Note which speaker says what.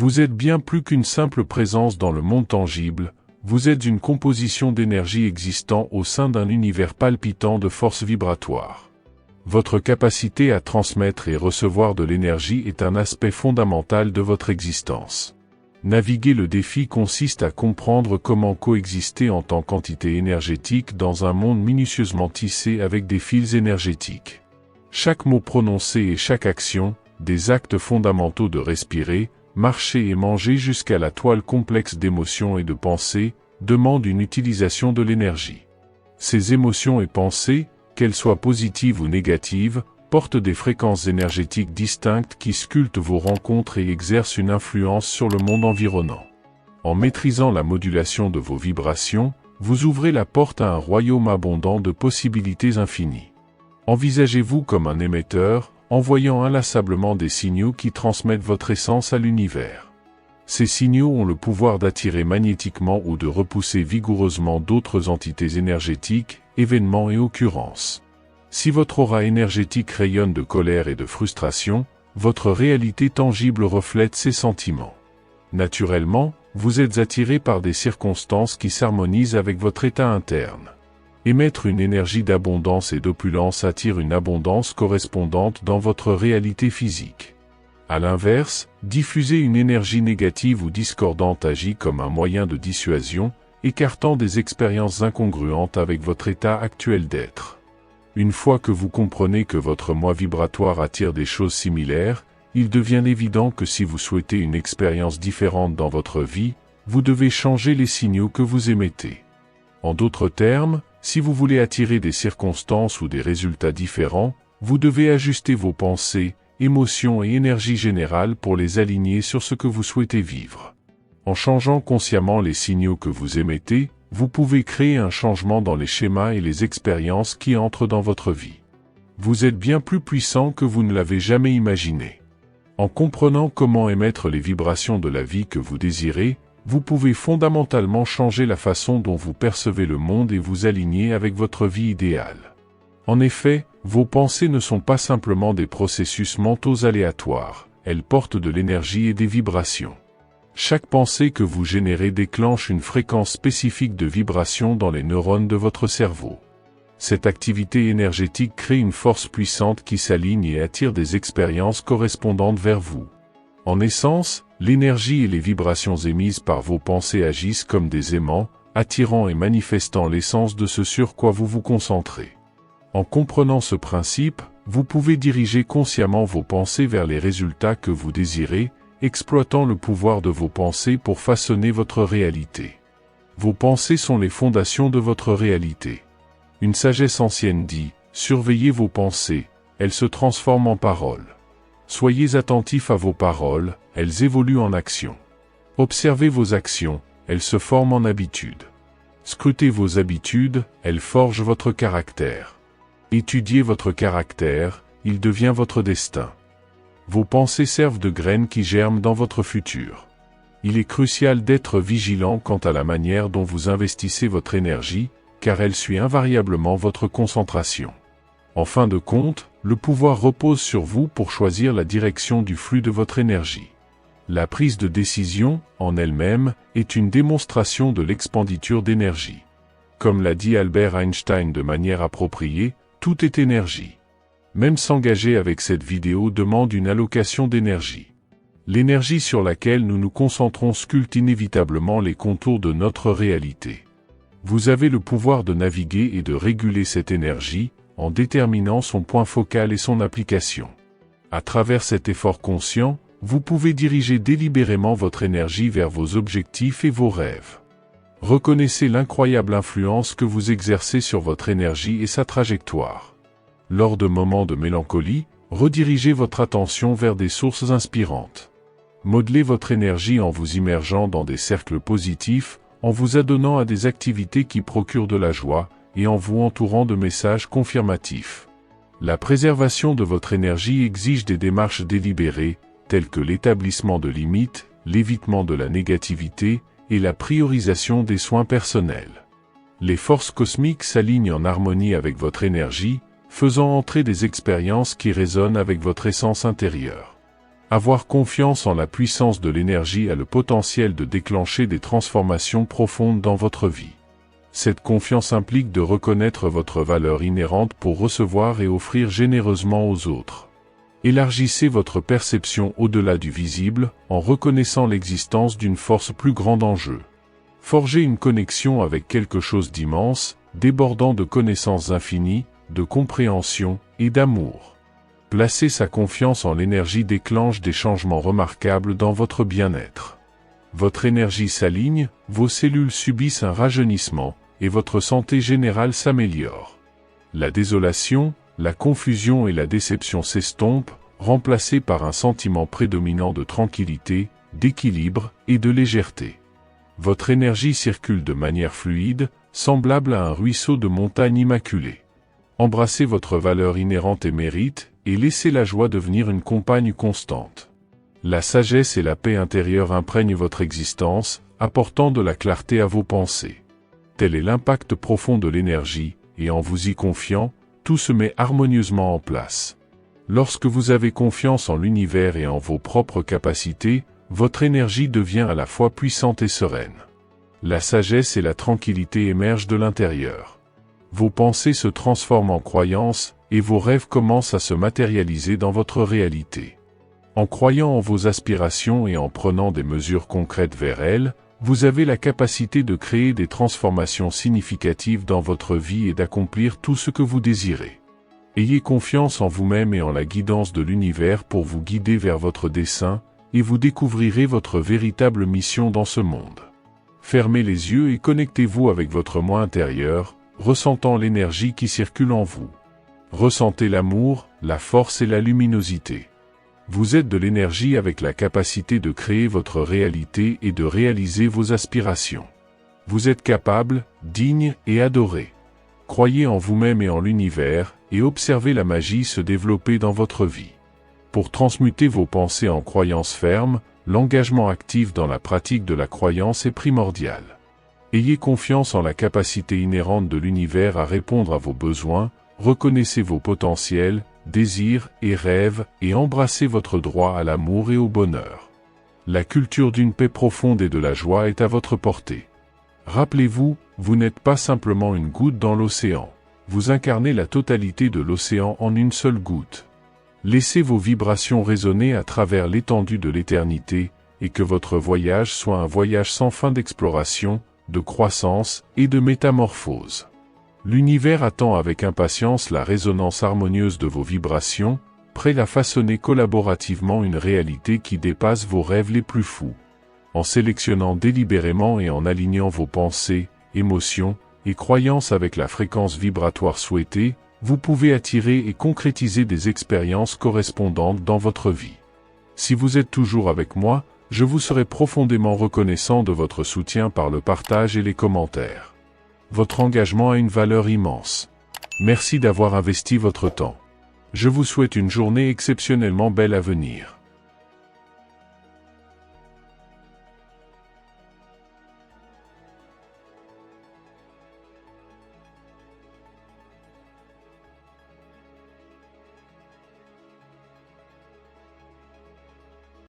Speaker 1: Vous êtes bien plus qu'une simple présence dans le monde tangible, vous êtes une composition d'énergie existant au sein d'un univers palpitant de forces vibratoires. Votre capacité à transmettre et recevoir de l'énergie est un aspect fondamental de votre existence. Naviguer le défi consiste à comprendre comment coexister en tant qu'entité énergétique dans un monde minutieusement tissé avec des fils énergétiques. Chaque mot prononcé et chaque action, des actes fondamentaux de respirer, marcher et manger jusqu'à la toile complexe d'émotions et de pensées, demande une utilisation de l'énergie. Ces émotions et pensées, qu'elles soient positives ou négatives, portent des fréquences énergétiques distinctes qui sculptent vos rencontres et exercent une influence sur le monde environnant. En maîtrisant la modulation de vos vibrations, vous ouvrez la porte à un royaume abondant de possibilités infinies. Envisagez-vous comme un émetteur, envoyant inlassablement des signaux qui transmettent votre essence à l'univers. Ces signaux ont le pouvoir d'attirer magnétiquement ou de repousser vigoureusement d'autres entités énergétiques, événements et occurrences. Si votre aura énergétique rayonne de colère et de frustration, votre réalité tangible reflète ces sentiments. Naturellement, vous êtes attiré par des circonstances qui s'harmonisent avec votre état interne. Émettre une énergie d'abondance et d'opulence attire une abondance correspondante dans votre réalité physique. À l'inverse, diffuser une énergie négative ou discordante agit comme un moyen de dissuasion, écartant des expériences incongruentes avec votre état actuel d'être. Une fois que vous comprenez que votre moi vibratoire attire des choses similaires, il devient évident que si vous souhaitez une expérience différente dans votre vie, vous devez changer les signaux que vous émettez. En d'autres termes, si vous voulez attirer des circonstances ou des résultats différents, vous devez ajuster vos pensées, émotions et énergie générale pour les aligner sur ce que vous souhaitez vivre. En changeant consciemment les signaux que vous émettez, vous pouvez créer un changement dans les schémas et les expériences qui entrent dans votre vie. Vous êtes bien plus puissant que vous ne l'avez jamais imaginé. En comprenant comment émettre les vibrations de la vie que vous désirez, vous pouvez fondamentalement changer la façon dont vous percevez le monde et vous aligner avec votre vie idéale. En effet, vos pensées ne sont pas simplement des processus mentaux aléatoires, elles portent de l'énergie et des vibrations. Chaque pensée que vous générez déclenche une fréquence spécifique de vibration dans les neurones de votre cerveau. Cette activité énergétique crée une force puissante qui s'aligne et attire des expériences correspondantes vers vous. En essence, l'énergie et les vibrations émises par vos pensées agissent comme des aimants, attirant et manifestant l'essence de ce sur quoi vous vous concentrez. En comprenant ce principe, vous pouvez diriger consciemment vos pensées vers les résultats que vous désirez, exploitant le pouvoir de vos pensées pour façonner votre réalité. Vos pensées sont les fondations de votre réalité. Une sagesse ancienne dit, « Surveillez vos pensées, elles se transforment en paroles. Soyez attentifs à vos paroles, elles évoluent en actions. Observez vos actions, elles se forment en habitudes. Scrutez vos habitudes, elles forgent votre caractère. Étudiez votre caractère, il devient votre destin. » Vos pensées servent de graines qui germent dans votre futur. Il est crucial d'être vigilant quant à la manière dont vous investissez votre énergie, car elle suit invariablement votre concentration. En fin de compte, le pouvoir repose sur vous pour choisir la direction du flux de votre énergie. La prise de décision, en elle-même, est une démonstration de l'expenditure d'énergie. Comme l'a dit Albert Einstein de manière appropriée, tout est énergie. Même s'engager avec cette vidéo demande une allocation d'énergie. L'énergie sur laquelle nous nous concentrons sculpte inévitablement les contours de notre réalité. Vous avez le pouvoir de naviguer et de réguler cette énergie, en déterminant son point focal et son application. À travers cet effort conscient, vous pouvez diriger délibérément votre énergie vers vos objectifs et vos rêves. Reconnaissez l'incroyable influence que vous exercez sur votre énergie et sa trajectoire. Lors de moments de mélancolie, redirigez votre attention vers des sources inspirantes. Modelez votre énergie en vous immergeant dans des cercles positifs, en vous adonnant à des activités qui procurent de la joie, et en vous entourant de messages confirmatifs. La préservation de votre énergie exige des démarches délibérées, telles que l'établissement de limites, l'évitement de la négativité, et la priorisation des soins personnels. Les forces cosmiques s'alignent en harmonie avec votre énergie, faisant entrer des expériences qui résonnent avec votre essence intérieure. Avoir confiance en la puissance de l'énergie a le potentiel de déclencher des transformations profondes dans votre vie. Cette confiance implique de reconnaître votre valeur inhérente pour recevoir et offrir généreusement aux autres. Élargissez votre perception au-delà du visible en reconnaissant l'existence d'une force plus grande en jeu. Forgez une connexion avec quelque chose d'immense, débordant de connaissances infinies, de compréhension et d'amour. Placer sa confiance en l'énergie déclenche des changements remarquables dans votre bien-être. Votre énergie s'aligne, vos cellules subissent un rajeunissement, et votre santé générale s'améliore. La désolation, la confusion et la déception s'estompent, remplacées par un sentiment prédominant de tranquillité, d'équilibre et de légèreté. Votre énergie circule de manière fluide, semblable à un ruisseau de montagne immaculée. Embrassez votre valeur inhérente et mérite, et laissez la joie devenir une compagne constante. La sagesse et la paix intérieure imprègnent votre existence, apportant de la clarté à vos pensées. Tel est l'impact profond de l'énergie, et en vous y confiant, tout se met harmonieusement en place. Lorsque vous avez confiance en l'univers et en vos propres capacités, votre énergie devient à la fois puissante et sereine. La sagesse et la tranquillité émergent de l'intérieur. Vos pensées se transforment en croyances, et vos rêves commencent à se matérialiser dans votre réalité. En croyant en vos aspirations et en prenant des mesures concrètes vers elles, vous avez la capacité de créer des transformations significatives dans votre vie et d'accomplir tout ce que vous désirez. Ayez confiance en vous-même et en la guidance de l'univers pour vous guider vers votre dessein, et vous découvrirez votre véritable mission dans ce monde. Fermez les yeux et connectez-vous avec votre moi intérieur, ressentant l'énergie qui circule en vous. Ressentez l'amour, la force et la luminosité. Vous êtes de l'énergie avec la capacité de créer votre réalité et de réaliser vos aspirations. Vous êtes capable, digne et adoré. Croyez en vous-même et en l'univers, et observez la magie se développer dans votre vie. Pour transmuter vos pensées en croyances fermes, l'engagement actif dans la pratique de la croyance est primordial. Ayez confiance en la capacité inhérente de l'univers à répondre à vos besoins, reconnaissez vos potentiels, désirs et rêves, et embrassez votre droit à l'amour et au bonheur. La culture d'une paix profonde et de la joie est à votre portée. Rappelez-vous, vous n'êtes pas simplement une goutte dans l'océan. Vous incarnez la totalité de l'océan en une seule goutte. Laissez vos vibrations résonner à travers l'étendue de l'éternité, et que votre voyage soit un voyage sans fin d'exploration, de croissance et de métamorphose. L'univers attend avec impatience la résonance harmonieuse de vos vibrations, prêt à façonner collaborativement une réalité qui dépasse vos rêves les plus fous. En sélectionnant délibérément et en alignant vos pensées, émotions et croyances avec la fréquence vibratoire souhaitée, vous pouvez attirer et concrétiser des expériences correspondantes dans votre vie. Si vous êtes toujours avec moi, je vous serai profondément reconnaissant de votre soutien par le partage et les commentaires. Votre engagement a une valeur immense. Merci d'avoir investi votre temps. Je vous souhaite une journée exceptionnellement belle à venir.